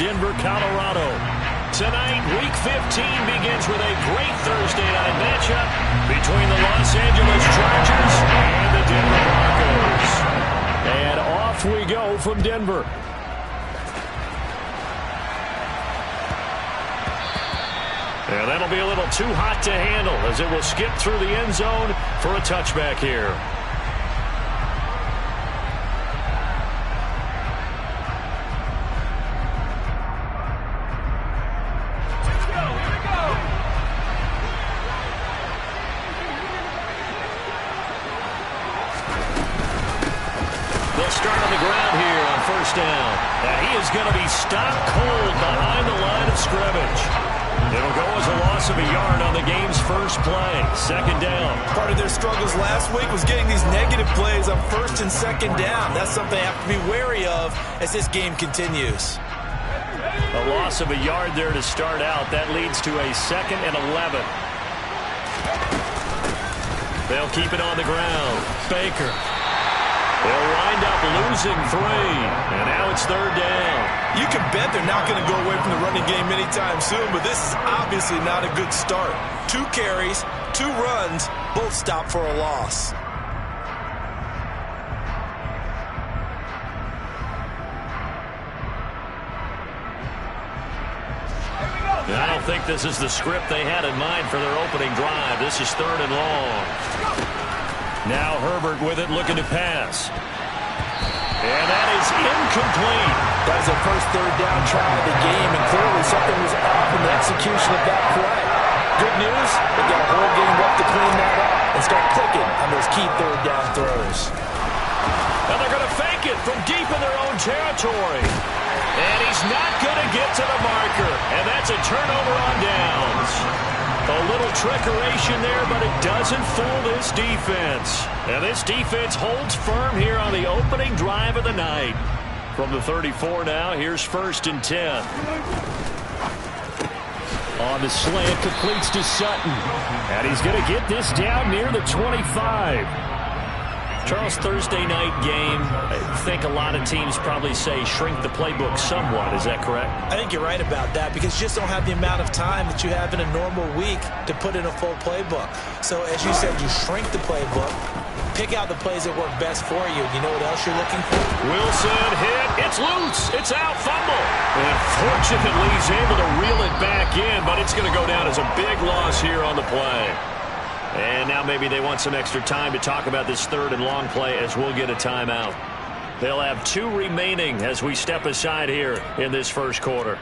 Denver, Colorado. Tonight, Week 15 begins with a great Thursday night matchup between the Los Angeles Chargers and the Denver Broncos. And off we go from Denver. And that'll be a little too hot to handle as it will skip through the end zone for a touchback here. They'll start on the ground here on first down. And he is going to be stopped cold behind the line of scrimmage. It'll go as a loss of a yard on the game's first play. Second down. Part of their struggles last week was getting these negative plays on first and second down. That's something they have to be wary of as this game continues. A loss of a yard there to start out. That leads to a 2nd and 11. They'll keep it on the ground. Baker. They'll wind up losing 3. And now it's third down. You can bet they're not going to go away from the running game anytime soon, but this is obviously not a good start. 2 carries, 2 runs, both stopped for a loss. I don't think this is the script they had in mind for their opening drive. This is 3rd and long. Now Herbert with it, looking to pass. And that is incomplete. That was their first third down try of the game, and clearly something was off in the execution of that play. Good news, they got a whole game left to clean that up and start clicking on those key third down throws. And they're going to fake it from deep in their own territory. And he's not going to get to the marker. And that's a turnover on downs. A little trickeration there, but it doesn't fool this defense. And this defense holds firm here on the opening drive of the night. From the 34 now, here's 1st and 10. On the slant, completes to Sutton. And he's going to get this down near the 25. Charles, Thursday night game, I think a lot of teams probably say shrink the playbook somewhat. Is that correct? I think you're right about that because you just don't have the amount of time that you have in a normal week to put in a full playbook. So as you said, you shrink the playbook, pick out the plays that work best for you. You know what else you're looking for? Wilson hit. It's loose. It's out. Fumble. And fortunately, he's able to reel it back in, but it's going to go down as a big loss here on the play. And now maybe they want some extra time to talk about this 3rd and long play as we'll get a timeout. They'll have 2 remaining as we step aside here in this first quarter.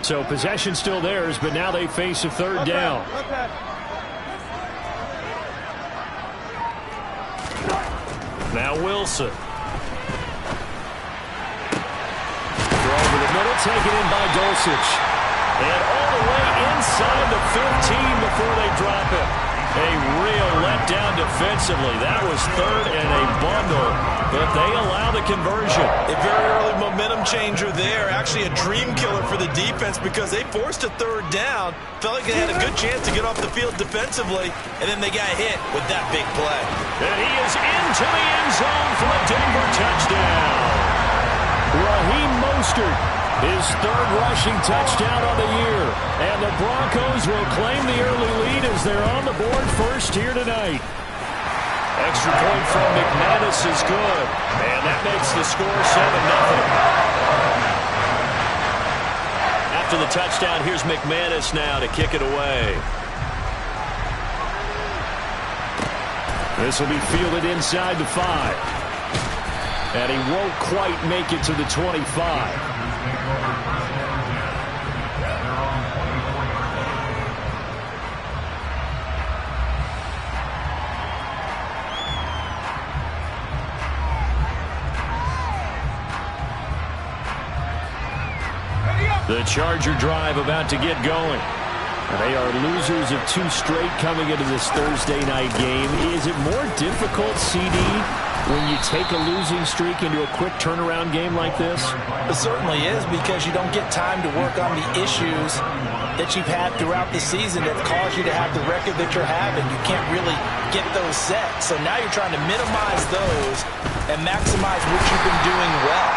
So possession still theirs, but now they face a 3rd down. Now Wilson. Throw over the middle, taken in by Dulcich. And all the way inside the 15 before they drop it. A real letdown defensively. That was 3rd and a bundle, but they allow the conversion. A very early momentum changer there. Actually a dream killer for the defense because they forced a 3rd down. Felt like they had a good chance to get off the field defensively, and then they got hit with that big play. And he is into the end zone for a Denver touchdown. Raheem Mostert, his 3rd rushing touchdown of the year. And the Broncos will claim the early lead as they're on the board first here tonight. Extra point from McManus is good. And that makes the score 7-0. After the touchdown, here's McManus now to kick it away. This will be fielded inside the 5. And he won't quite make it to the 25. The Charger drive about to get going. They are losers of 2 straight coming into this Thursday night game. Is it more difficult, CD, when you take a losing streak into a quick turnaround game like this? It certainly is, because you don't get time to work on the issues that you've had throughout the season that caused you to have the record that you're having. You can't really get those set. So now you're trying to minimize those and maximize what you've been doing well.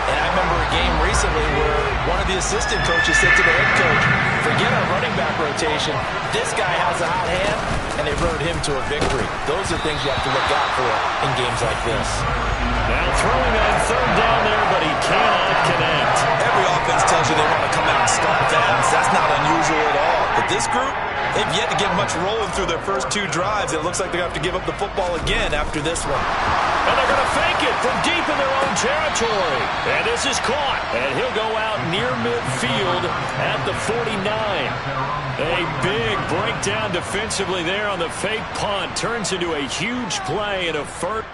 And I remember a game recently where one of the assistant coaches said to the head coach, forget our running back rotation. This guy has a hot hand, and they rode him to a victory. Those are things you have to look out for in games like this. Now throwing on third down there, but he cannot connect. Every offense tells you they want to come out and start fast. That's not unusual at all. But this group, they've yet to get much rolling through their first 2 drives. It looks like they're going to have to give up the football again after this one. And they're going to fake it from deep in their own territory. And this is caught. And he'll go out near midfield at the 49. A big breakdown defensively there on the fake punt. Turns into a huge play and a first.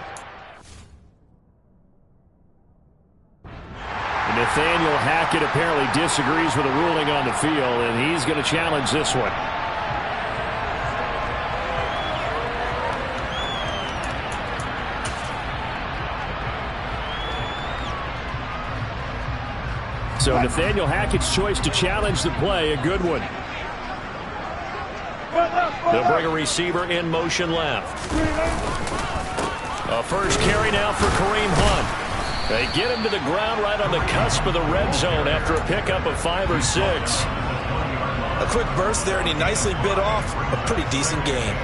Nathaniel Hackett apparently disagrees with the ruling on the field, and he's going to challenge this one. So Nathaniel Hackett's choice to challenge the play, a good one. They'll bring a receiver in motion left. A first carry now for Kareem Hunt. They get him to the ground right on the cusp of the red zone after a pickup of 5 or 6. A quick burst there, and he nicely bit off a pretty decent gain.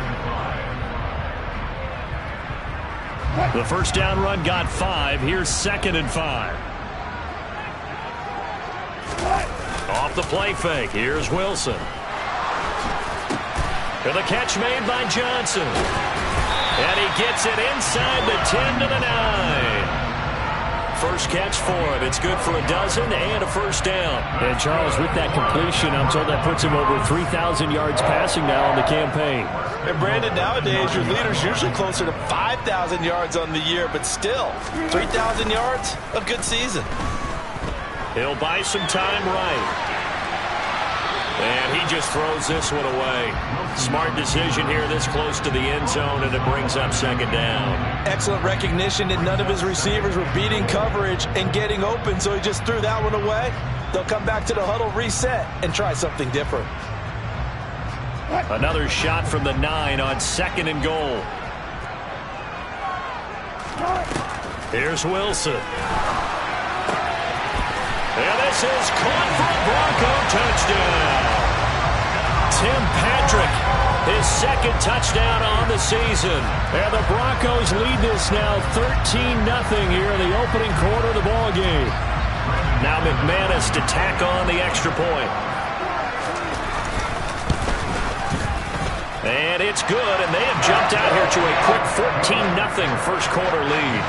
The first down run got 5. Here's 2nd and 5. Off the play fake. Here's Wilson. And the catch made by Johnson. And he gets it inside the 10 to the 9. First catch for him. It's good for a dozen and a first down. And Charles, with that completion, I'm told that puts him over 3,000 yards passing now on the campaign. And Brandon, nowadays your leader's usually closer to 5,000 yards on the year, but still, 3,000 yards, a good season. He'll buy some time right. And he just throws this one away. Smart decision here this close to the end zone, and it brings up 2nd down. Excellent recognition that none of his receivers were beating coverage and getting open, so he just threw that one away. They'll come back to the huddle, reset, and try something different. Another shot from the 9 on 2nd and goal. Here's Wilson. And this is caught for a Bronco touchdown. Tim Patrick, his 2nd touchdown on the season. And the Broncos lead this now 13-0 here in the opening quarter of the ball game. Now McManus to tack on the extra point. And it's good, and they have jumped out here to a quick 14-0 first quarter lead.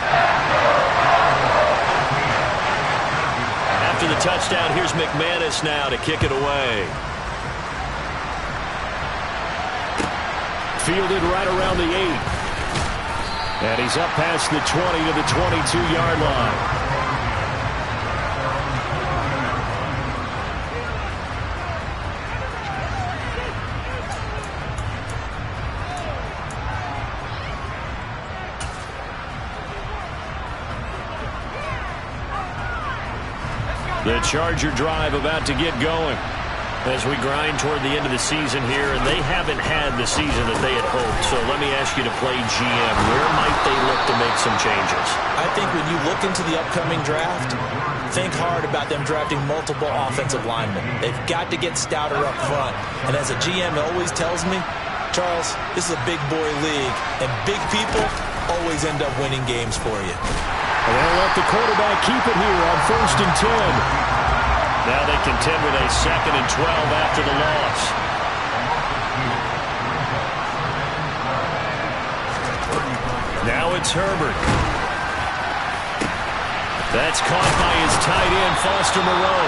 After the touchdown, here's McManus now to kick it away. Fielded right around the 8. And he's up past the 20 to the 22-yard line. The Charger drive about to get going as we grind toward the end of the season here, and they haven't had the season that they had hoped. So let me ask you to play GM. Where might they look to make some changes? I think when you look into the upcoming draft, think hard about them drafting multiple offensive linemen. They've got to get stouter up front. And as a GM always tells me, Charles, this is a big boy league, and big people always end up winning games for you. And they'll let the quarterback keep it here on 1st and 10. Now they contend with a 2nd and 12 after the loss. Now it's Herbert. That's caught by his tight end, Foster Moreau.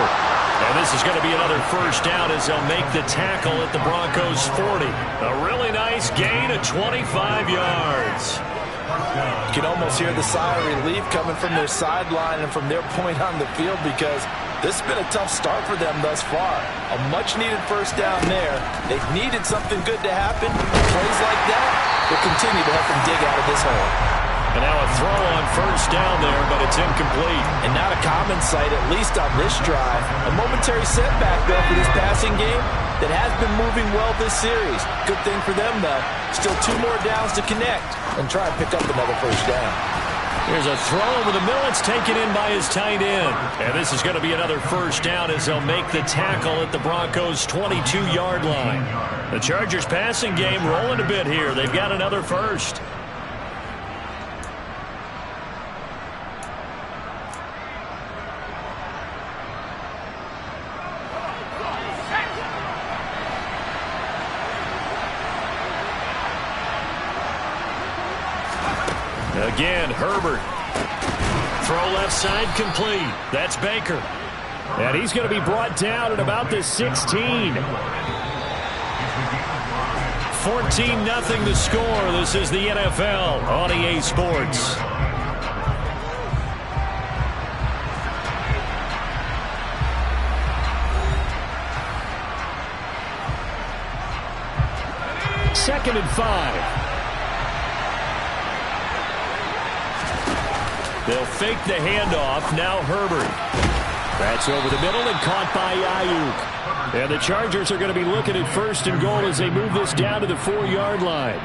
And this is going to be another first down as they'll make the tackle at the Broncos' 40. A really nice gain of 25 yards. You can almost hear the sigh of relief coming from their sideline and from their point on the field, because this has been a tough start for them thus far. A much-needed first down there. They've needed something good to happen. Plays like that will continue to help them dig out of this hole. And now a throw on first down there, but it's incomplete. And not a common sight, at least on this drive. A momentary setback, though, for this passing game that has been moving well this series. Good thing for them, though. Still 2 more downs to connect and try and pick up another first down. Here's a throw over the middle. It's taken in by his tight end. And this is going to be another first down as they'll make the tackle at the Broncos' 22-yard line. The Chargers passing game rolling a bit here. They've got another first. Again, Herbert. Throw left side complete. That's Baker. And he's going to be brought down at about the 16. 14-0 the score. This is the NFL on EA Sports. Second and 5. They'll fake the handoff. Now Herbert. That's over the middle and caught by Ayuk. And the Chargers are going to be looking at first and goal as they move this down to the 4-yard line.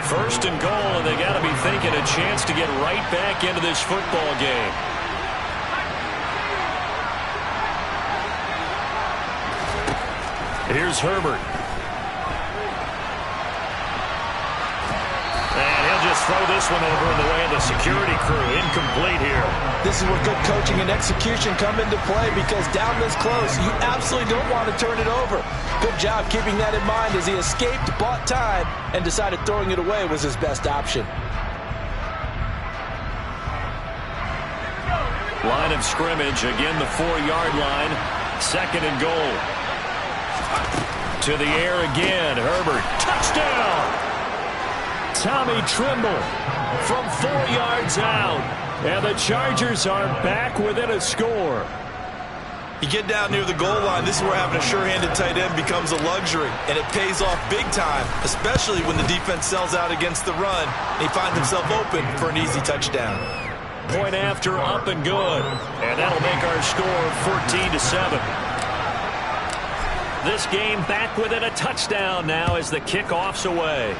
First and goal, and they got to be thinking a chance to get right back into this football game. Here's Herbert. Throw this one over in the way of the security crew. Incomplete here. This is where good coaching and execution come into play, because down this close, you absolutely don't want to turn it over. Good job keeping that in mind as he escaped, bought time, and decided throwing it away was his best option. Line of scrimmage, again the 4-yard line. Second and goal. To the air again. Herbert. Touchdown! Tommy Tremble from 4 yards out. And the Chargers are back within a score. You get down near the goal line, this is where having a sure-handed tight end becomes a luxury. And it pays off big time, especially when the defense sells out against the run. And he finds himself open for an easy touchdown. Point after, up and good. And that'll make our score 14-7. This game back within a touchdown now as the kickoff's away.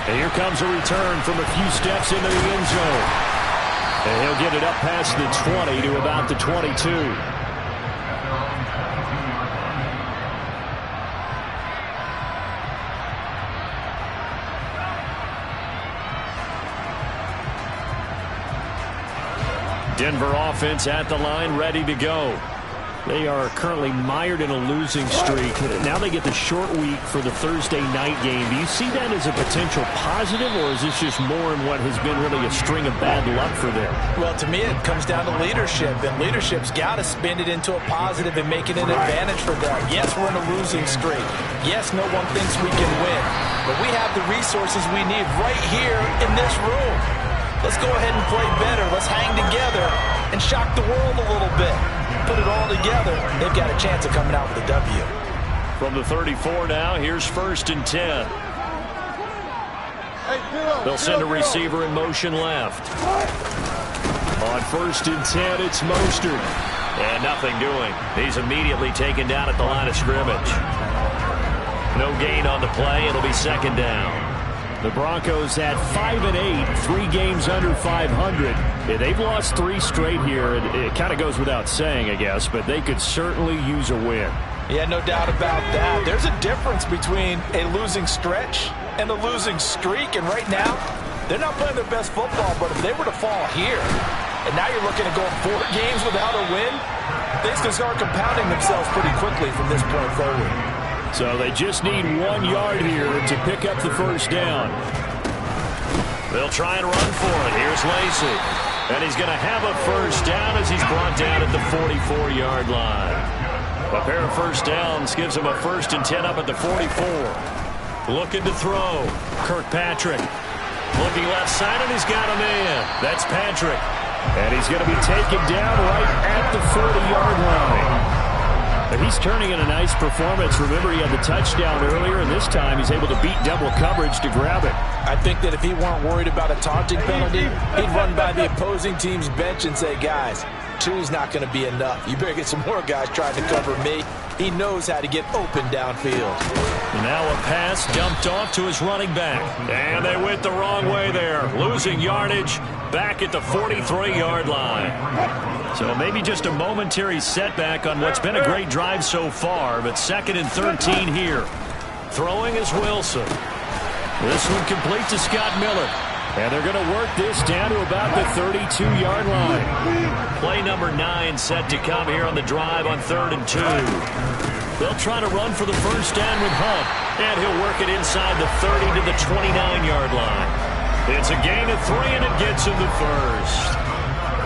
And here comes a return from a few steps into the end zone. And he'll get it up past the 20 to about the 22. Denver offense at the line, ready to go. They are currently mired in a losing streak. Now they get the short week for the Thursday night game. Do you see that as a potential positive, or is this just more in what has been really a string of bad luck for them? Well, to me, it comes down to leadership, and leadership's got to spin it into a positive and make it an advantage for them. Yes, we're in a losing streak. Yes, no one thinks we can win, but we have the resources we need right here in this room. Let's go ahead and play better. Let's hang together and shock the world a little bit. Put it all together, they've got a chance of coming out with a W. From the 34 now, here's first and 10. They'll send a receiver in motion left. On first and 10, it's Mostert. And nothing doing. He's immediately taken down at the line of scrimmage. No gain on the play. It'll be second down. The Broncos at 5-8, 3 games under 500. Yeah, they've lost 3 straight here. It kind of goes without saying, I guess, but they could certainly use a win. Yeah, no doubt about that. There's a difference between a losing stretch and a losing streak, and right now, they're not playing their best football, but if they were to fall here, and now you're looking at going 4 games without a win, things can start compounding themselves pretty quickly from this point forward. So they just need 1 yard here to pick up the first down. They'll try and run for it. Here's Lacy. And he's going to have a first down as he's brought down at the 44-yard line. A pair of first downs gives him a first and 10 up at the 44. Looking to throw. Kirkpatrick. Looking left side, and he's got a man. That's Patrick. And he's going to be taken down right at the 40-yard line. He's turning in a nice performance. Remember, he had the touchdown earlier, and this time he's able to beat double coverage to grab it. I think that if he weren't worried about a taunting penalty, he'd run by the opposing team's bench and say, guys, two's not going to be enough. You better get some more guys trying to cover me. He knows how to get open downfield. Now a pass dumped off to his running back. And they went the wrong way there, losing yardage back at the 43-yard line. So maybe just a momentary setback on what's been a great drive so far, but 2nd and 13 here. Throwing is Wilson. This one complete to Scott Miller. And they're going to work this down to about the 32-yard line. Play number 9 set to come here on the drive on 3rd and 2. They'll try to run for the first down with Hunt. And he'll work it inside the 30 to the 29-yard line. It's a gain of 3, and it gets him the first.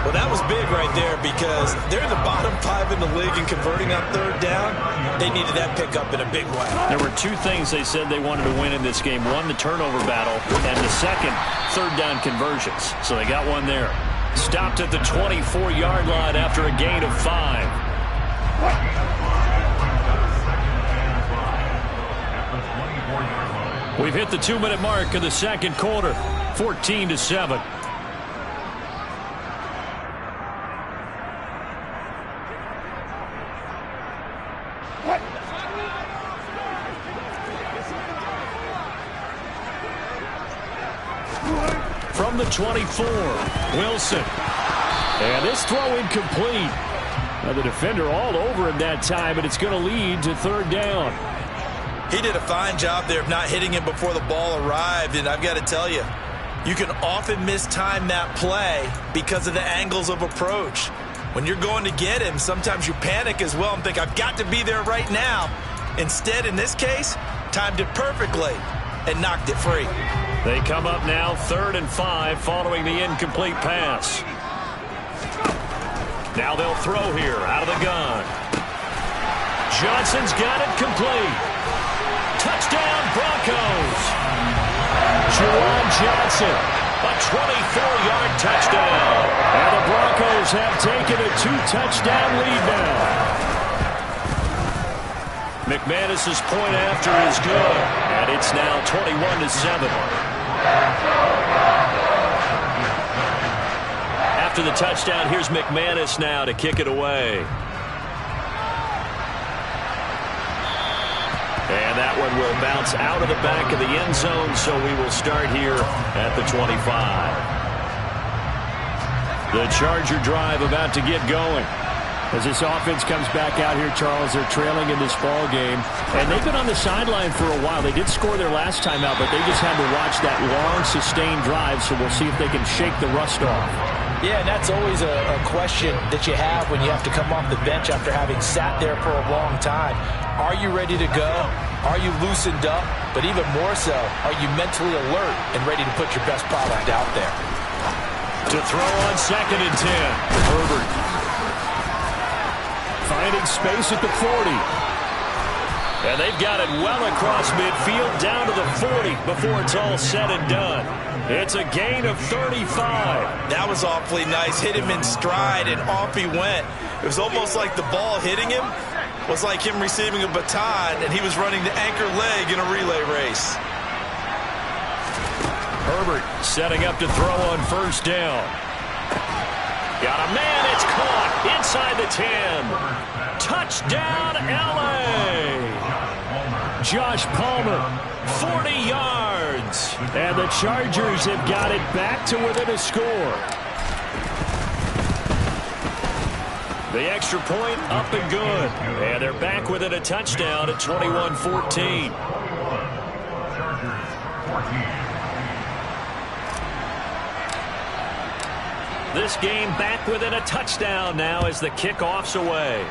Well, that was big right there because they're the bottom 5 in the league in converting on 3rd down. They needed that pickup in a big way. There were 2 things they said they wanted to win in this game. One, the turnover battle, and the second, 3rd down conversions. So they got one there. Stopped at the 24-yard line after a gain of 5. We've hit the 2-minute mark of the 2nd quarter, 14-7. From the 24, Wilson. And this throw incomplete. Now the defender all over him that time, and it's going to lead to 3rd down. He did a fine job there of not hitting him before the ball arrived, and I've got to tell you, you can often mistime that play because of the angles of approach. When you're going to get him, sometimes you panic as well and think, I've got to be there right now. Instead, in this case, timed it perfectly and knocked it free. They come up now 3rd and 5 following the incomplete pass. Now they'll throw here out of the gun. Johnson's got it complete. Touchdown Broncos. Juwan Johnson, a 24-yard touchdown. And the Broncos have taken a 2-touchdown lead now. McManus's point after is good, and it's now 21-7. After the touchdown, here's McManus now to kick it away. And that one will bounce out of the back of the end zone, so we will start here at the 25. The Charger drive about to get going. As this offense comes back out here, Charles, they're trailing in this ball game. And they've been on the sideline for a while. They did score their last time out, but they just had to watch that long, sustained drive, so we'll see if they can shake the rust off. Yeah, and that's always a question that you have when you have to come off the bench after having sat there for a long time. Are you ready to go? Are you loosened up? But even more so, are you mentally alert and ready to put your best product out there? To throw on 2nd and 10, Herbert. Finding space at the 40. And they've got it well across midfield down to the 40 before it's all said and done. It's a gain of 35. That was awfully nice. Hit him in stride, and off he went. It was almost like the ball hitting him was like him receiving a baton, and he was running the anchor leg in a relay race. Herbert setting up to throw on 1st down. Got a man, it's caught inside the 10. Touchdown, L.A. Josh Palmer, 40 yards. And the Chargers have got it back to within a score. The extra point up and good. And they're back within a touchdown at 21-14. This game back within a touchdown now as the kickoff's away.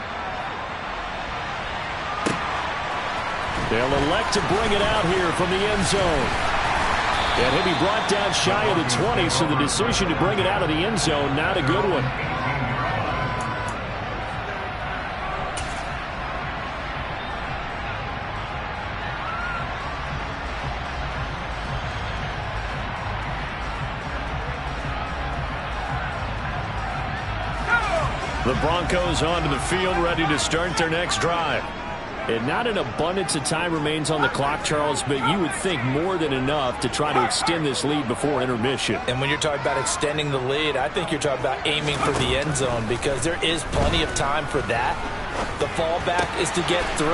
They'll elect to bring it out here from the end zone. And he'll be brought down shy of the 20, so the decision to bring it out of the end zone, not a good one. The Broncos onto the field, ready to start their next drive. And not an abundance of time remains on the clock, Charles, but you would think more than enough to try to extend this lead before intermission. And when you're talking about extending the lead, I think you're talking about aiming for the end zone because there is plenty of time for that. The fallback is to get 3.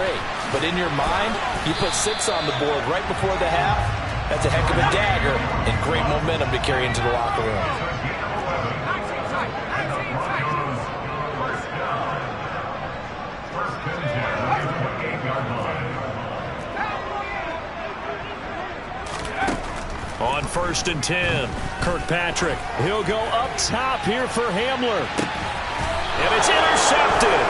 But in your mind, you put 6 on the board right before the half. That's a heck of a dagger and great momentum to carry into the locker room. On 1st and 10, Kirkpatrick. He'll go up top here for Hamler. And it's intercepted.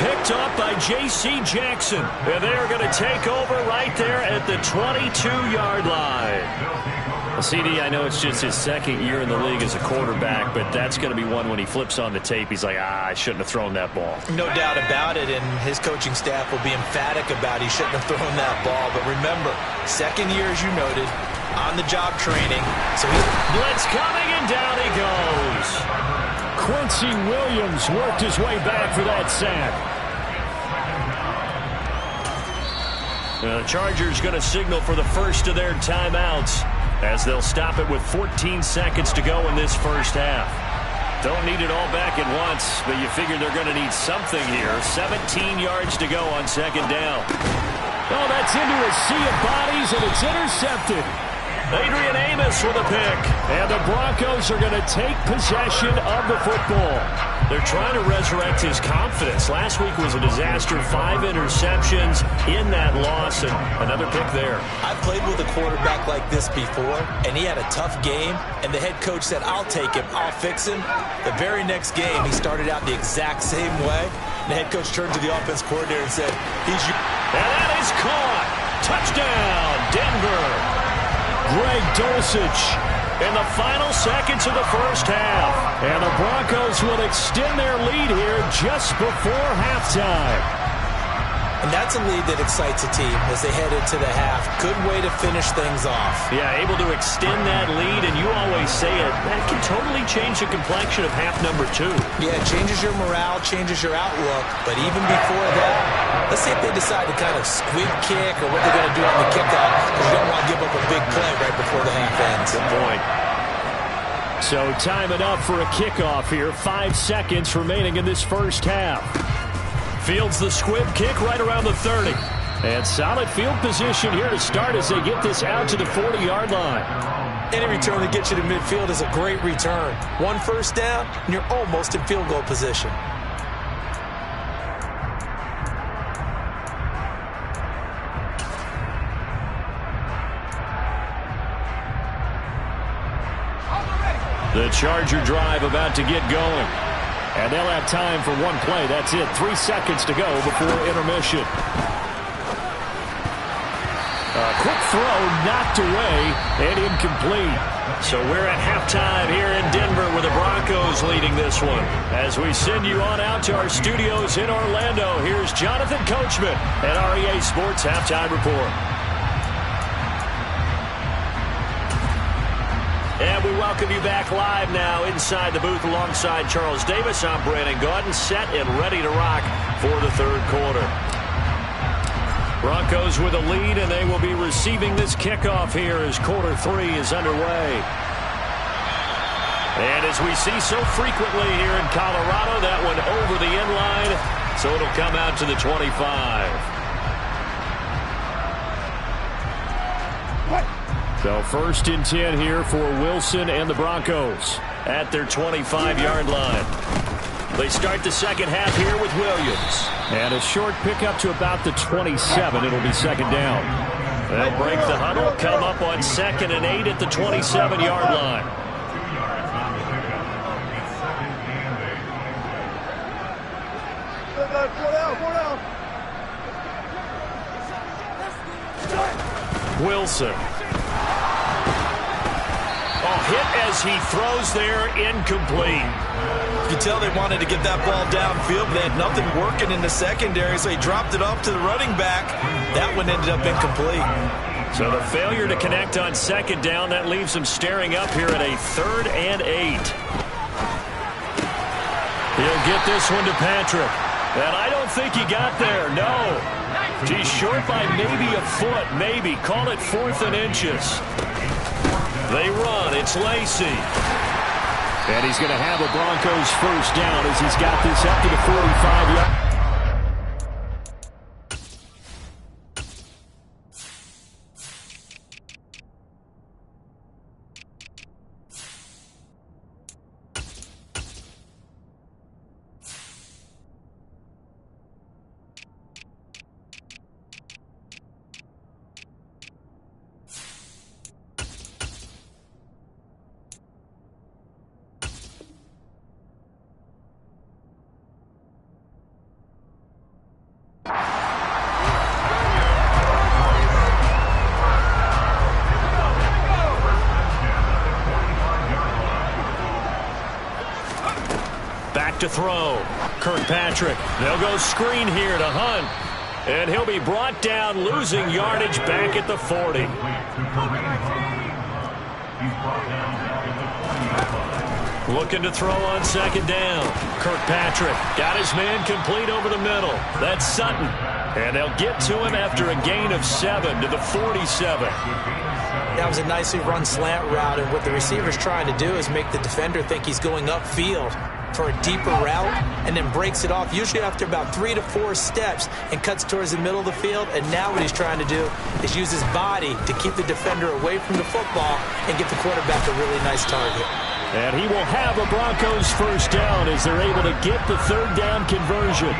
Picked up by J.C. Jackson. And they are going to take over right there at the 22-yard line. CD, I know it's just his 2nd year in the league as a quarterback, but that's going to be one when he flips on the tape. He's like, I shouldn't have thrown that ball. No doubt about it, and his coaching staff will be emphatic about he shouldn't have thrown that ball. But remember, 2nd year, as you noted, on-the-job training. So blitz coming, and down he goes. Quincy Williams worked his way back for that sack. The Chargers going to signal for the first of their timeouts as they'll stop it with 14 seconds to go in this first half. Don't need it all back at once, but you figure they're going to need something here. 17 yards to go on 2nd down. Oh, that's into a sea of bodies, and it's intercepted. Adrian Amos with a pick. And the Broncos are going to take possession of the football. They're trying to resurrect his confidence. Last week was a disaster. 5 interceptions in that loss, and another pick there. I've played with a quarterback like this before, and he had a tough game, and the head coach said, I'll take him, I'll fix him. The very next game, he started out the exact same way. The head coach turned to the offense coordinator and said, he's your... And that is caught. Touchdown, Denver. Greg Dulcich in the final seconds of the first half. And the Broncos will extend their lead here just before halftime. And that's a lead that excites a team as they head into the half. Good way to finish things off. Yeah, able to extend that lead, and you always say it, that can totally change the complexion of half number 2. Yeah, it changes your morale, changes your outlook. But even before that, let's see if they decide to kind of squib kick or what they're going to do on the kickoff, because you don't want to give up a big play right before the half ends. Good point. So time enough for a kickoff here. 5 seconds remaining in this first half. Fields the squib kick right around the 30. And solid field position here to start as they get this out to the 40-yard line. Any return that gets you to midfield is a great return. 1 first down, and you're almost in field goal position. The Charger drive about to get going. And they'll have time for one play. That's it. 3 seconds to go before intermission. A quick throw knocked away and incomplete. So we're at halftime here in Denver with the Broncos leading this one. As we send you on out to our studios in Orlando, here's Jonathan Coachman at REA Sports Halftime Report. And we welcome you back live now inside the booth alongside Charles Davis. I'm Brandon Gaudin, set and ready to rock for the 3rd quarter. Broncos with a lead, and they will be receiving this kickoff here as quarter 3 is underway. And as we see so frequently here in Colorado, that one over the end line, so it'll come out to the 25. So 1st and 10 here for Wilson and the Broncos at their 25-yard line. They start the second half here with Williams. And a short pickup to about the 27. It'll be 2nd down. They'll break the huddle, come up on 2nd and 8 at the 27-yard line. Wilson. Hit as he throws there, incomplete. You can tell they wanted to get that ball downfield, but they had nothing working in the secondary, so he dropped it off to the running back. That one ended up incomplete. So the failure to connect on 2nd down, that leaves them staring up here at a 3rd and 8. He'll get this one to Patrick. And I don't think he got there, no. He's short by maybe a foot, maybe. Call it 4th and inches. They run. It's Lacy. And he's going to have a Broncos first down as he's got this up to the 45-yard. To throw. Kirkpatrick. They'll go screen here to Hunt. And he'll be brought down, losing yardage back at the 40. Looking to throw on 2nd down. Kirkpatrick got his man complete over the middle. That's Sutton. And they'll get to him after a gain of 7 to the 47. That was a nicely run slant route, and what the receiver's trying to do is make the defender think he's going upfield for a deeper route, and then breaks it off, usually after about 3 to 4 steps, and cuts towards the middle of the field. And now what he's trying to do is use his body to keep the defender away from the football and get the quarterback a really nice target. And he will have a Broncos first down as they're able to get the 3rd down conversion.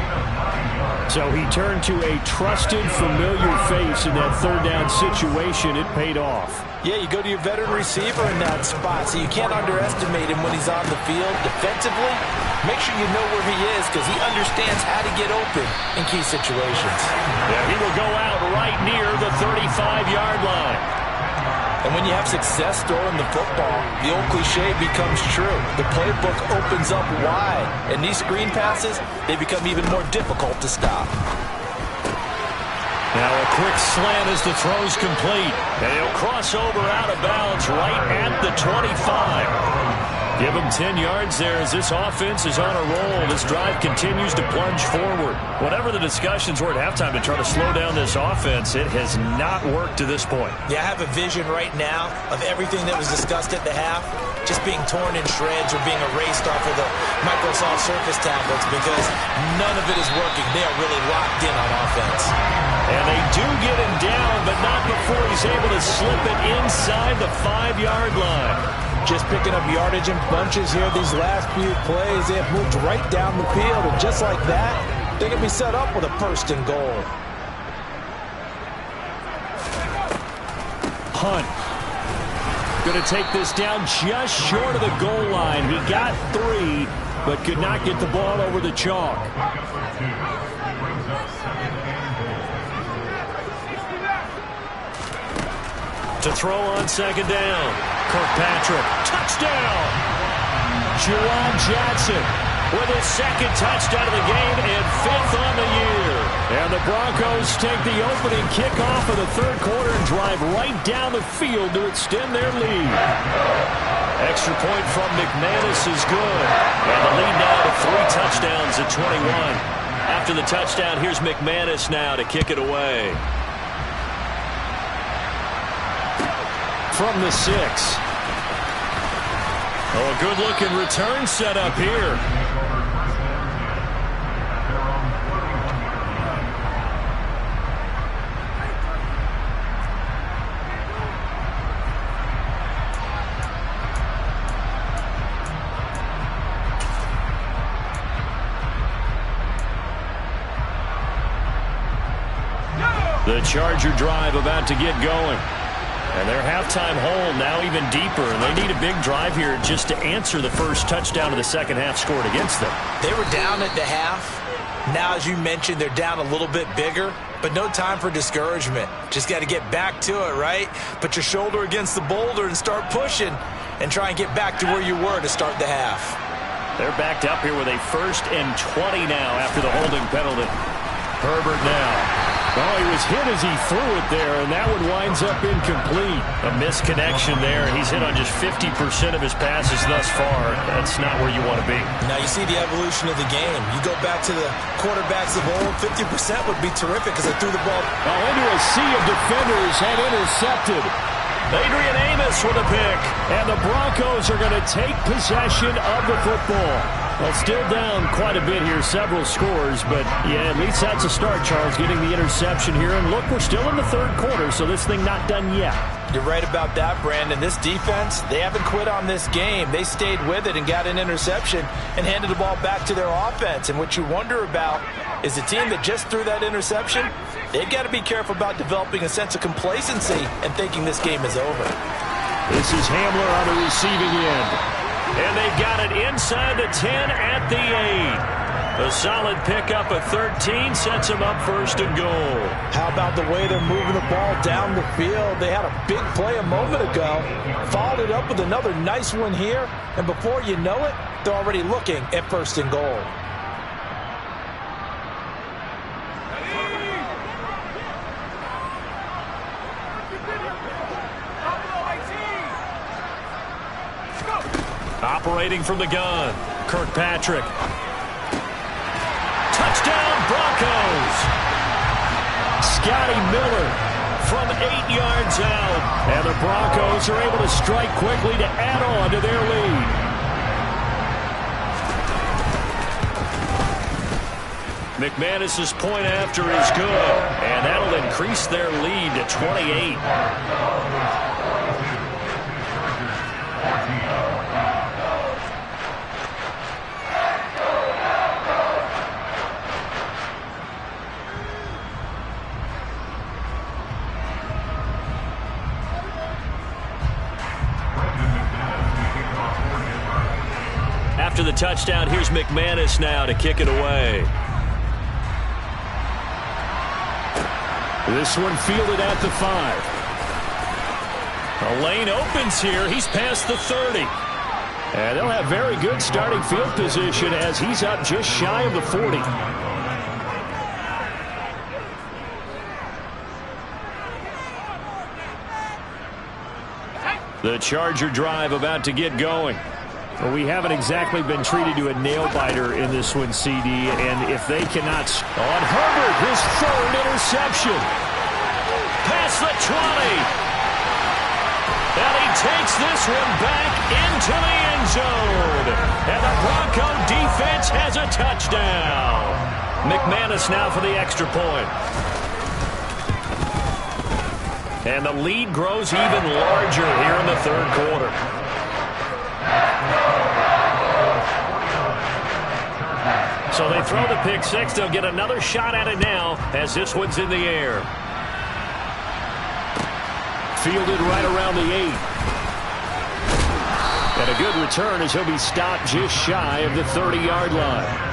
So he turned to a trusted, familiar face in that 3rd down situation. It paid off. Yeah, you go to your veteran receiver in that spot, so you can't underestimate him when he's on the field. Defensively, make sure you know where he is because he understands how to get open in key situations. Yeah, he will go out right near the 35-yard line. And when you have success throwing the football, the old cliche becomes true. The playbook opens up wide, and these screen passes, they become even more difficult to stop. Now a quick slant as the throw's complete. And he'll cross over out of bounds right at the 25. Give him 10 yards there as this offense is on a roll. This drive continues to plunge forward. Whatever the discussions were at halftime to try to slow down this offense, it has not worked to this point. Yeah, I have a vision right now of everything that was discussed at the half just being torn in shreds or being erased off of the Microsoft Surface tablets because none of it is working. They are really locked in on offense. And they do get him down, but not before he's able to slip it inside the 5-yard line. Just picking up yardage in bunches here these last few plays. They have moved right down the field, and just like that, they can be set up with a 1st and goal. Hunt. Going to take this down just short of the goal line. He got 3, but could not get the ball over the chalk. To throw on 2nd down. Kirkpatrick, touchdown! Juwan Johnson with his 2nd touchdown of the game and 5th on the year. And the Broncos take the opening kickoff of the 3rd quarter and drive right down the field to extend their lead. Extra point from McManus is good. And the lead now to 3 touchdowns at 21. After the touchdown, here's McManus now to kick it away. From the 6. Oh, a good-looking return set up here. The Charger drive about to get going. And their halftime hole now even deeper, and they need a big drive here just to answer the first touchdown of the second half scored against them. They were down at the half. Now, as you mentioned, they're down a little bit bigger, but no time for discouragement. Just got to get back to it, right? Put your shoulder against the boulder and start pushing and try and get back to where you were to start the half. They're backed up here with a 1st and 20 now after the holding penalty. Herbert now. Oh, he was hit as he threw it there, and that one winds up incomplete. A misconnection there. He's hit on just 50% of his passes thus far. That's not where you want to be. Now you see the evolution of the game. You go back to the quarterbacks of old, 50% would be terrific because they threw the ball into a sea of defenders and intercepted. Adrian Amos with a pick. And the Broncos are going to take possession of the football. Well, still down quite a bit here, several scores, but yeah, at least that's a start, Charles, getting the interception here. And look, we're still in the third quarter, so this thing not done yet. You're right about that, Brandon. This defense, they haven't quit on this game. They stayed with it and got an interception and handed the ball back to their offense. And what you wonder about is the team that just threw that interception, they've got to be careful about developing a sense of complacency and thinking this game is over. This is Hamler on the receiving end. And they've got it inside the 10 at the 8. A solid pickup of 13 sets them up first and goal. How about the way they're moving the ball down the field? They had a big play a moment ago, followed it up with another nice one here, and before you know it, they're already looking at first and goal. Operating from the gun, Kirkpatrick. Touchdown, Broncos! Scotty Miller from 8 yards out. And the Broncos are able to strike quickly to add on to their lead. McManus's point after is good, and that'll increase their lead to 28. After the touchdown, here's McManus now to kick it away. This one fielded at the 5. A lane opens here. He's past the 30. And they'll have very good starting field position as he's up just shy of the 40. The Charger drive about to get going. Well, we haven't exactly been treated to a nail-biter in this one, CD, and if they cannot... On Herbert, his third interception. Past the 20. And he takes this one back into the end zone. And the Bronco defense has a touchdown. McManus now for the extra point. And the lead grows even larger here in the third quarter. So they throw the pick six. They'll get another shot at it now as this one's in the air. Fielded right around the 8. And a good return as he'll be stopped just shy of the 30-yard line.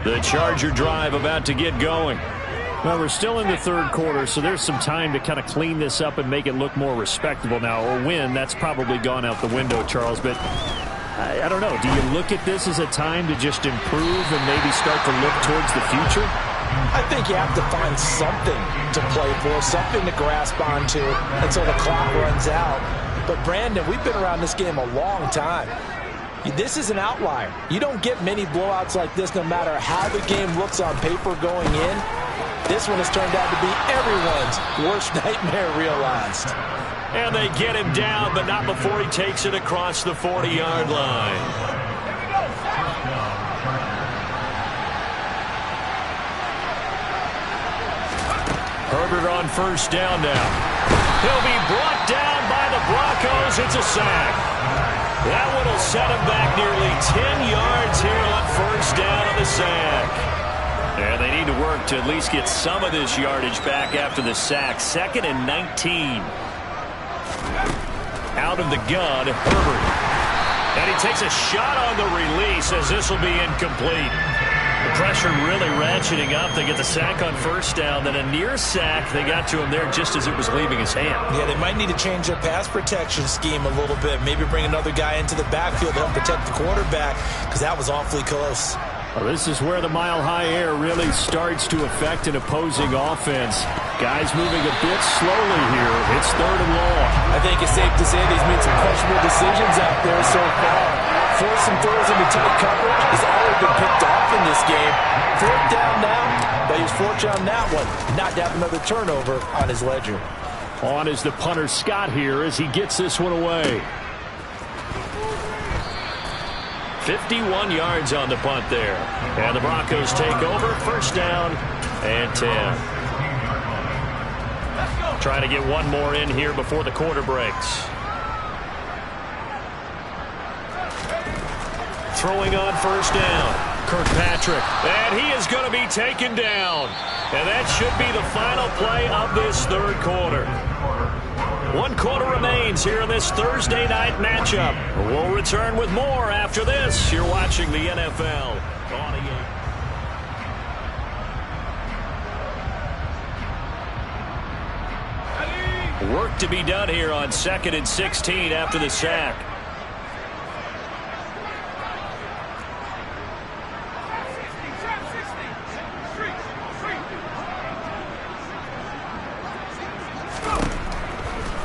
The Charger drive about to get going. Well, we're still in the third quarter, so there's some time to kind of clean this up and make it look more respectable now. A win, that's probably gone out the window, Charles, but I don't know. Do you look at this as a time to just improve and maybe start to look towards the future? I think you have to find something to play for, something to grasp onto until the clock runs out. But, Brandon, we've been around this game a long time. This is an outlier. You don't get many blowouts like this no matter how the game looks on paper going in. This one has turned out to be everyone's worst nightmare realized. And they get him down, but not before he takes it across the 40-yard line. Herbert on first down now. He'll be brought down by the Broncos. It's a sack. That one will set him back nearly 10 yards here on first down on the sack. And they need to work to at least get some of this yardage back after the sack. 2nd and 19. Out of the gun, Herbert. And he takes a shot on the release as this will be incomplete. The pressure really ratcheting up. They get the sack on first down, then a near sack. They got to him there just as it was leaving his hand. Yeah, they might need to change their pass protection scheme a little bit. Maybe bring another guy into the backfield to help protect the quarterback, because that was awfully close. Well, this is where the mile-high air really starts to affect an opposing offense. Guys moving a bit slowly here. It's 3rd and long. I think it's safe to say that he's made some questionable decisions out there so far. Forcing throws into tight coverage has already been picked off in this game. 4th down now, but he was fortunate on that one not to have another turnover on his ledger. On is the punter Scott here as he gets this one away. 51 yards on the punt there. And the Broncos take over. 1st down and 10. Trying to get one more in here before the quarter breaks. Throwing on 1st down. Kirkpatrick. And he is going to be taken down. And that should be the final play of this 3rd quarter. 1 quarter remains here in this Thursday night matchup. We'll return with more after this. You're watching the NFL on EA. Work to be done here on 2nd and 16 after the sack.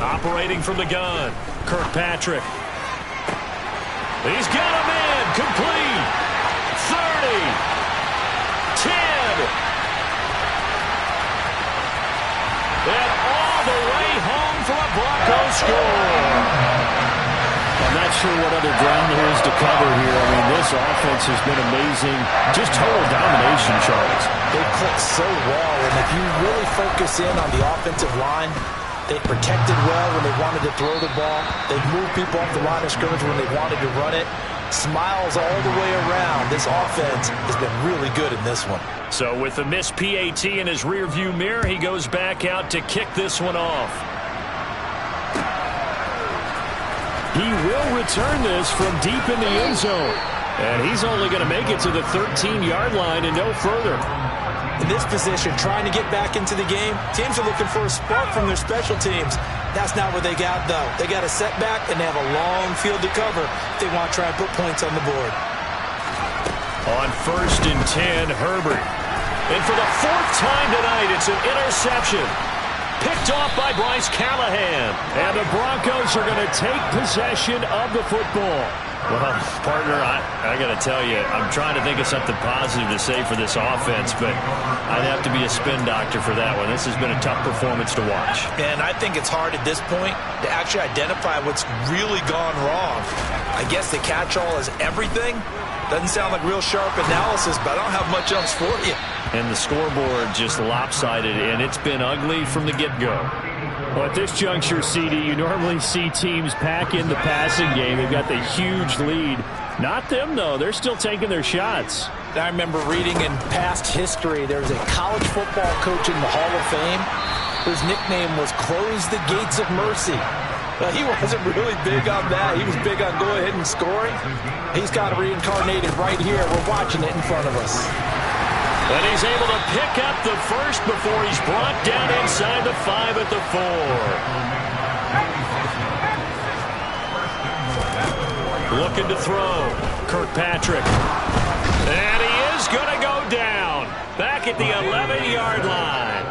Operating from the gun, Kirkpatrick. He's got him in, complete. 30, 10. And all the way home for a Broncos score. I'm not sure what other ground there is to cover here. I mean, this offense has been amazing. Just total domination, Charles. They click so well, and if you really focus in on the offensive line, they protected well when they wanted to throw the ball. They moved people off the line of scrimmage when they wanted to run it. Smiles all the way around. This offense has been really good in this one. So with the missed PAT in his rearview mirror, he goes back out to kick this one off. He will return this from deep in the end zone. And he's only going to make it to the 13-yard line and no further. In this position, trying to get back into the game, teams are looking for a spark from their special teams. That's not what they got, though. They got a setback, and they have a long field to cover if they want to try and put points on the board. On 1st and 10, Herbert. And for the 4th time tonight, it's an interception. Picked off by Bryce Callahan. And the Broncos are going to take possession of the football. Well, partner, I got to tell you, I'm trying to think of something positive to say for this offense, but I'd have to be a spin doctor for that one. This has been a tough performance to watch. And I think it's hard at this point to actually identify what's really gone wrong. I guess the catch-all is everything. Doesn't sound like real sharp analysis, but I don't have much else for you. And the scoreboard just lopsided, and it's been ugly from the get-go. Well, at this juncture, CD, you normally see teams pack in the passing game. They've got the huge lead. Not them, though. They're still taking their shots. I remember reading in past history, there was a college football coach in the Hall of Fame whose nickname was Close the Gates of Mercy. Well, he wasn't really big on that. He was big on go ahead and scoring. He's got reincarnated right here. We're watching it in front of us. And he's able to pick up the first before he's brought down inside the 5 at the 4. Looking to throw. Kirkpatrick. And he is going to go down. Back at the 11-yard line.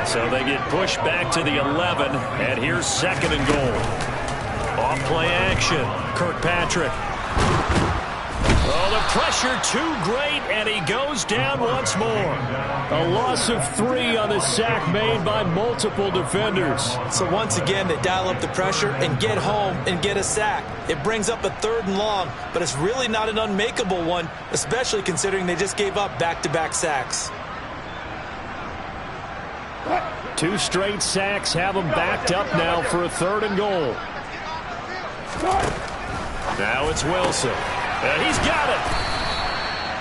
So they get pushed back to the 11. And here's 2nd and goal. Off play action. Kirkpatrick. Oh, the pressure too great, and he goes down once more. A loss of 3 on the sack made by multiple defenders. So once again, they dial up the pressure and get home and get a sack. It brings up a 3rd and long, but it's really not an unmakeable one, especially considering they just gave up back-to-back sacks. 2 straight sacks have them backed up now for a 3rd and goal. Now it's Wilson. And he's got it.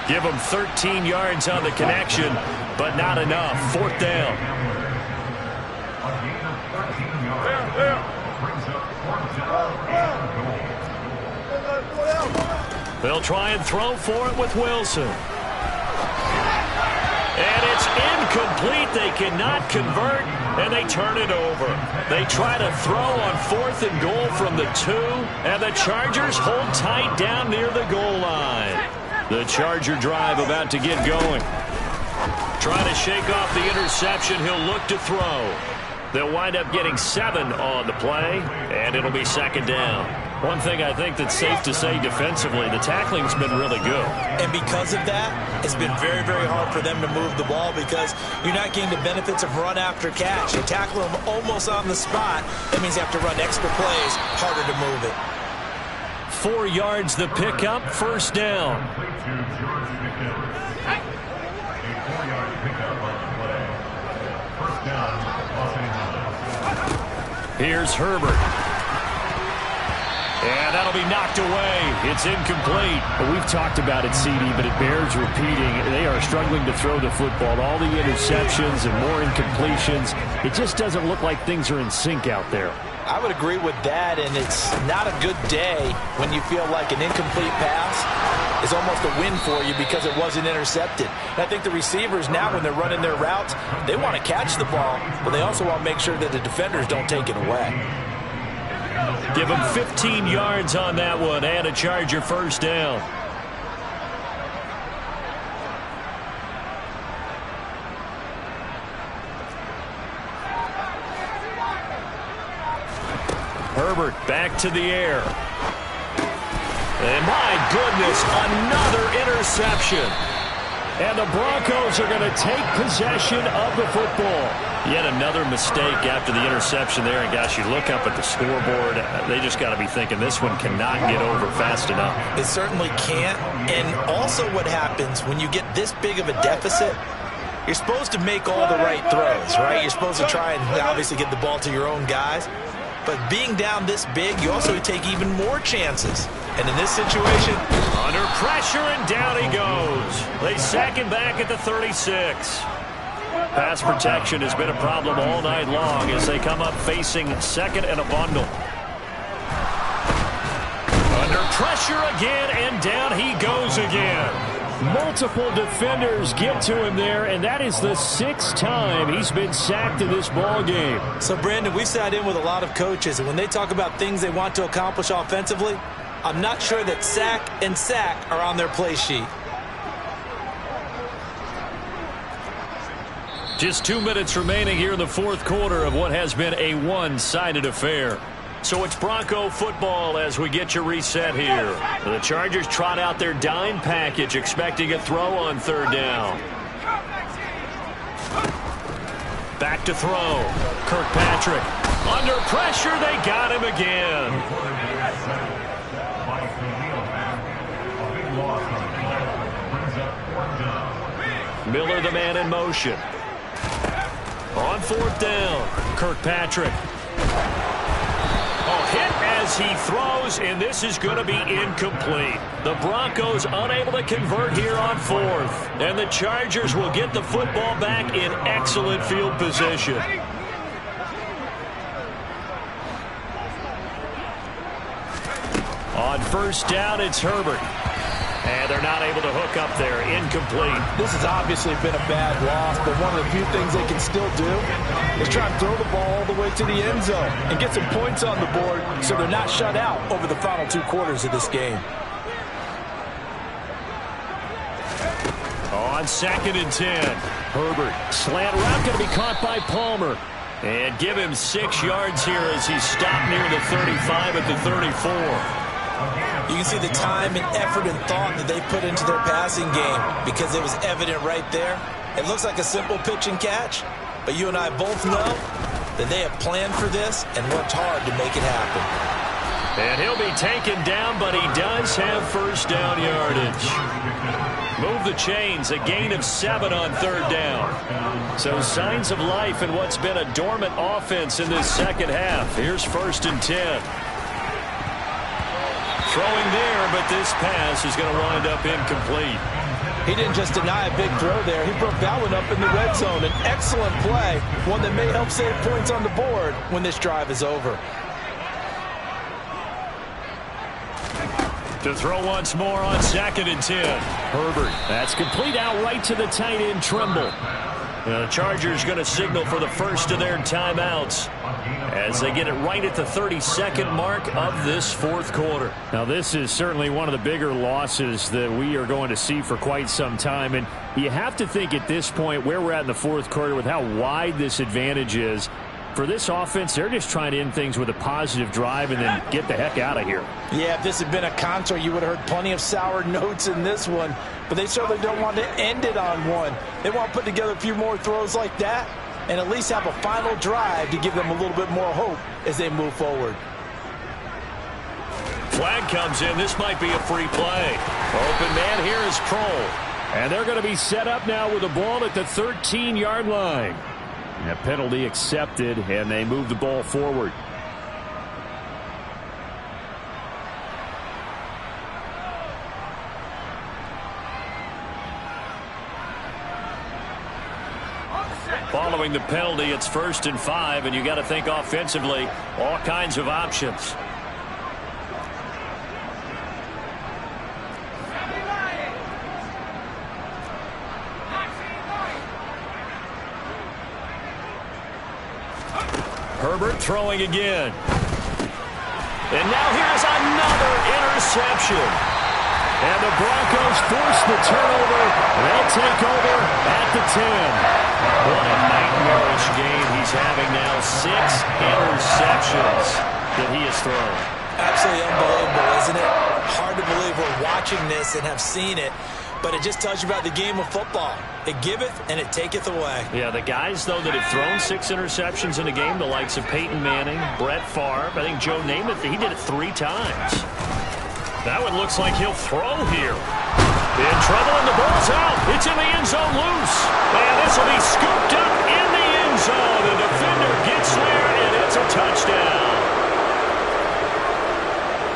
Give him 13 yards on the connection, but not enough. 4th down. They'll try and throw for it with Wilson. It's incomplete. They cannot convert, and they turn it over. They try to throw on 4th and goal from the 2, and the Chargers hold tight down near the goal line. The Charger drive about to get going. Trying to shake off the interception. He'll look to throw. They'll wind up getting 7 on the play, and it'll be 2nd down. One thing I think that's safe to say defensively, the tackling's been really good. And because of that, it's been very, very hard for them to move the ball because you're not getting the benefits of run after catch. You tackle them almost on the spot. That means you have to run extra plays, harder to move it. 4 yards the pickup, 1st down. Here's Herbert. And that'll be knocked away. It's incomplete. Well, we've talked about it, CD, but it bears repeating. They are struggling to throw the football. All the interceptions and more incompletions. It just doesn't look like things are in sync out there. I would agree with that, and it's not a good day when you feel like an incomplete pass is almost a win for you because it wasn't intercepted. And I think the receivers now, when they're running their routes, they want to catch the ball, but they also want to make sure that the defenders don't take it away. Give them 15 yards on that one and a Charger 1st down. Herbert back to the air. And my goodness, another interception. And the Broncos are going to take possession of the football. Yet another mistake after the interception there. And gosh, you look up at the scoreboard, they just got to be thinking this one cannot get over fast enough. It certainly can't. And also what happens when you get this big of a deficit, you're supposed to make all the right throws, right? You're supposed to try and obviously get the ball to your own guys. But being down this big, you also take even more chances. And in this situation, under pressure, and down he goes. They sack him back at the 36. Pass protection has been a problem all night long as they come up facing 2nd and a bundle. Under pressure again, and down he goes again. Multiple defenders get to him there, and that is the 6th time he's been sacked in this ball game. So, Brandon, we've sat in with a lot of coaches, and when they talk about things they want to accomplish offensively, I'm not sure that sack and sack are on their play sheet. Just 2 minutes remaining here in the 4th quarter of what has been a one-sided affair. So it's Bronco football as we get you reset here. The Chargers trot out their dime package, expecting a throw on 3rd down. Back to throw. Kirkpatrick. Under pressure, they got him again. Miller, the man in motion. On 4th down, Kirkpatrick. Oh, hit as he throws, and this is going to be incomplete. The Broncos unable to convert here on 4th. And the Chargers will get the football back in excellent field position. On 1st down, it's Herbert. And they're not able to hook up there. Incomplete. This has obviously been a bad loss, but one of the few things they can still do is try and throw the ball all the way to the end zone and get some points on the board so they're not shut out over the final 2 quarters of this game. On 2nd and 10, Herbert. Slant route going to be caught by Palmer. And give him 6 yards here as he's stopped near the 35 at the 34. You can see the time and effort and thought that they put into their passing game because it was evident right there. It looks like a simple pitch and catch, but you and I both know that they have planned for this and worked hard to make it happen. And he'll be taken down, but he does have 1st down yardage. Move the chains, a gain of 7 on 3rd down. So signs of life in what's been a dormant offense in this 2nd half. Here's 1st and 10. Throwing there, but this pass is going to wind up incomplete. He didn't just deny a big throw there. He broke that one up in the red zone. An excellent play, one that may help save points on the board when this drive is over. To throw once more on 2nd and 10. Herbert. That's complete out right to the tight end, Trimble. The Chargers going to signal for the first of their timeouts as they get it right at the 32nd mark of this fourth quarter. Now, this is certainly one of the bigger losses that we are going to see for quite some time. And you have to think at this point where we're at in the fourth quarter with how wide this advantage is. For this offense, they're just trying to end things with a positive drive and then get the heck out of here. Yeah, if this had been a concert, you would have heard plenty of sour notes in this one. But they certainly don't want to end it on one. They want to put together a few more throws like that and at least have a final drive to give them a little bit more hope as they move forward. Flag comes in. This might be a free play. Open man here is Kroll. And they're going to be set up now with the ball at the 13-yard line. And a penalty accepted, and they move the ball forward. Following the penalty, it's 1st and 5, and you got to think offensively, all kinds of options. Herbert throwing again. And now here's another interception. And the Broncos force the turnover. They'll take over at the 10. What a nightmarish game he's having now. 6 interceptions that he has thrown. Absolutely unbelievable, isn't it? Hard to believe we're watching this and have seen it. But it just tells you about the game of football. It giveth and it taketh away. Yeah, the guys, though, that have thrown 6 interceptions in a game, the likes of Peyton Manning, Brett Favre, I think Joe Namath, he did it 3 times. That one looks like he'll throw here. In trouble, and the ball's out. It's in the end zone loose. And this will be scooped up in the end zone. The defender gets there, and it's a touchdown.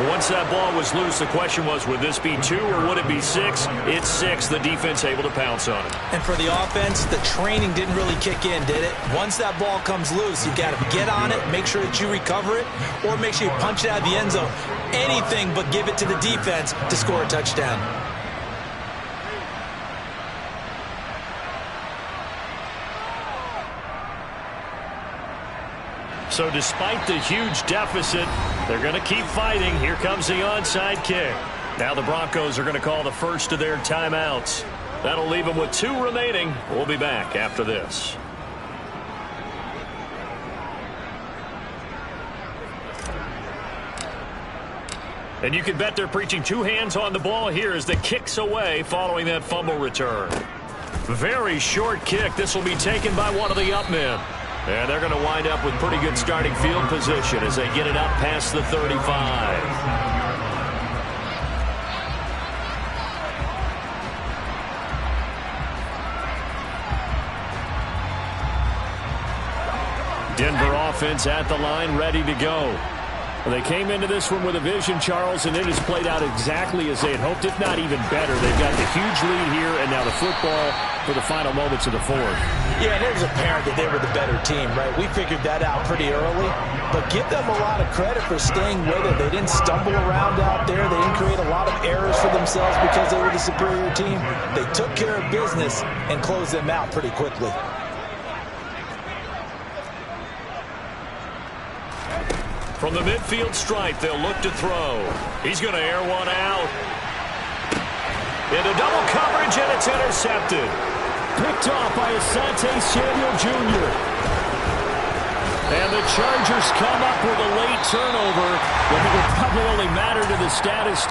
Once that ball was loose, the question was, would this be 2 or would it be 6? It's 6. The defense able to pounce on it. And for the offense, the training didn't really kick in, did it? Once that ball comes loose, you've got to get on it, make sure that you recover it, or make sure you punch it out of the end zone. Anything but give it to the defense to score a touchdown. So despite the huge deficit, they're going to keep fighting. Here comes the onside kick. Now the Broncos are going to call the first of their timeouts. That'll leave them with 2 remaining. We'll be back after this. And you can bet they're preaching 2 hands on the ball here as the kick's away following that fumble return. Very short kick. This will be taken by one of the up men. And they're going to wind up with pretty good starting field position as they get it up past the 35. Denver offense at the line, ready to go. Well, they came into this one with a vision, Charles, and it has played out exactly as they had hoped, if not even better. They've got the huge lead here, and now the football for the final moments of the fourth. Yeah, and it was apparent that they were the better team, right? We figured that out pretty early, but give them a lot of credit for staying with it. They didn't stumble around out there. They didn't create a lot of errors for themselves because they were the superior team. They took care of business and closed them out pretty quickly. From the midfield stripe, they'll look to throw. He's going to air one out. Into double coverage, and it's intercepted. Picked off by Asante Samuel Jr. And the Chargers come up with a late turnover, but it will probably only matter to the status.